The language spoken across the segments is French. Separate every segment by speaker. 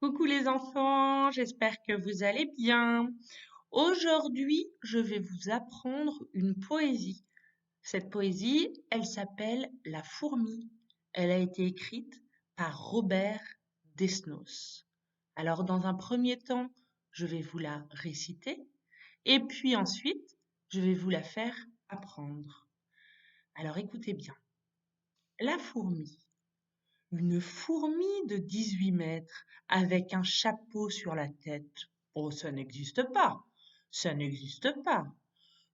Speaker 1: Coucou les enfants, j'espère que vous allez bien. Aujourd'hui, je vais vous apprendre une poésie. Cette poésie, elle s'appelle La fourmi. Elle a été écrite par Robert Desnos. Alors, dans un premier temps, je vais vous la réciter et puis ensuite, je vais vous la faire apprendre. Alors, écoutez bien. La fourmi. Une fourmi de 18 mètres avec un chapeau sur la tête. Oh, ça n'existe pas. Ça n'existe pas.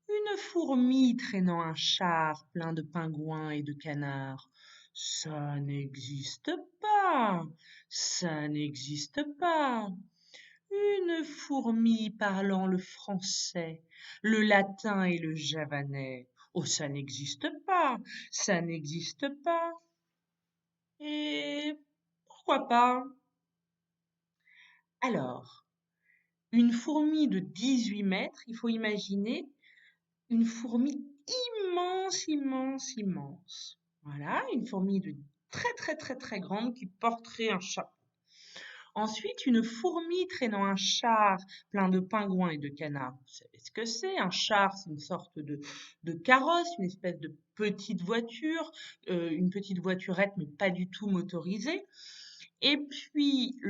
Speaker 1: Une fourmi traînant un char plein de pingouins et de canards. Ça n'existe pas. Ça n'existe pas. Une fourmi parlant le français, le latin et le javanais. Oh, ça n'existe pas. Ça n'existe pas. Et pourquoi pas? Alors, une fourmi de 18 mètres, il faut imaginer une fourmi immense, immense, immense. Voilà, une fourmi de très, très, très, très grande qui porterait un chapeau. Ensuite, une fourmi traînant un char plein de pingouins et de canards. Vous savez ce que c'est? Un char, c'est une sorte de carrosse, une espèce de petite voiture, une petite voiturette, mais pas du tout motorisée. Et puis,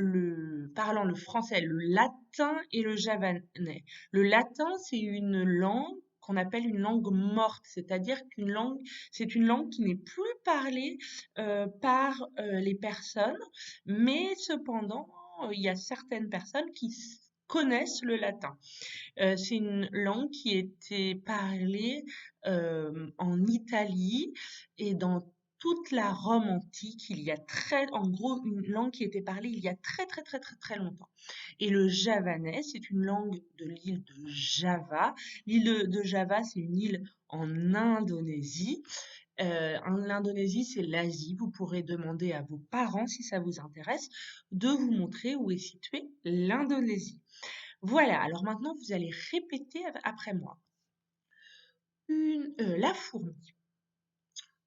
Speaker 1: parlant le français, le latin et le javanais. Le latin, c'est une langue qu'on appelle une langue morte, c'est-à-dire c'est une langue qui n'est plus parlée par les personnes, mais cependant, il y a certaines personnes qui connaissent le latin. C'est une langue qui était parlée en Italie et dans toute la Rome antique, en gros, une langue qui était parlée il y a très très très très très longtemps. Et le javanais, c'est une langue de l'île de Java. L'île de Java, c'est une île en Indonésie. En Indonésie, c'est l'Asie. Vous pourrez demander à vos parents, si ça vous intéresse, de vous montrer où est située l'Indonésie. Voilà, alors maintenant vous allez répéter après moi. La fourmi.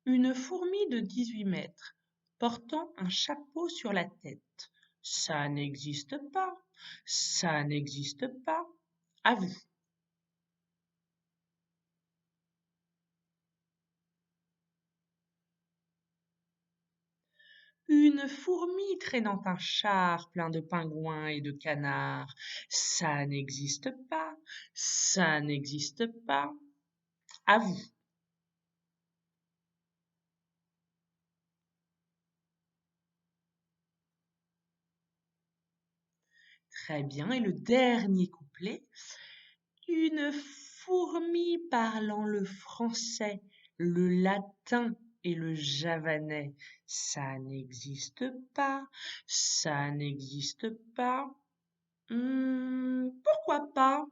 Speaker 1: Une fourmi de 18 mètres portant un chapeau sur la tête. Ça n'existe pas. Ça n'existe pas. À vous. Une fourmi traînant un char plein de pingouins et de canards. Ça n'existe pas. Ça n'existe pas. À vous. Très bien. Et le dernier couplet. Une fourmi parlant le français, le latin et le javanais. Ça n'existe pas, ça n'existe pas. Pourquoi pas?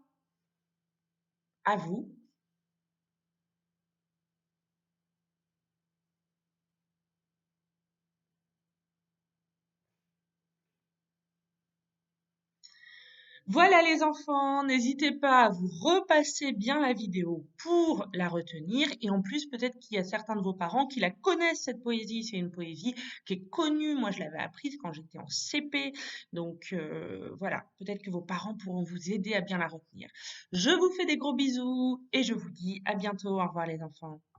Speaker 1: À vous. Voilà les enfants, n'hésitez pas à vous repasser bien la vidéo pour la retenir. Et en plus, peut-être qu'il y a certains de vos parents qui la connaissent, cette poésie. C'est une poésie qui est connue. Moi, je l'avais apprise quand j'étais en CP. Donc voilà, peut-être que vos parents pourront vous aider à bien la retenir. Je vous fais des gros bisous et je vous dis à bientôt. Au revoir les enfants.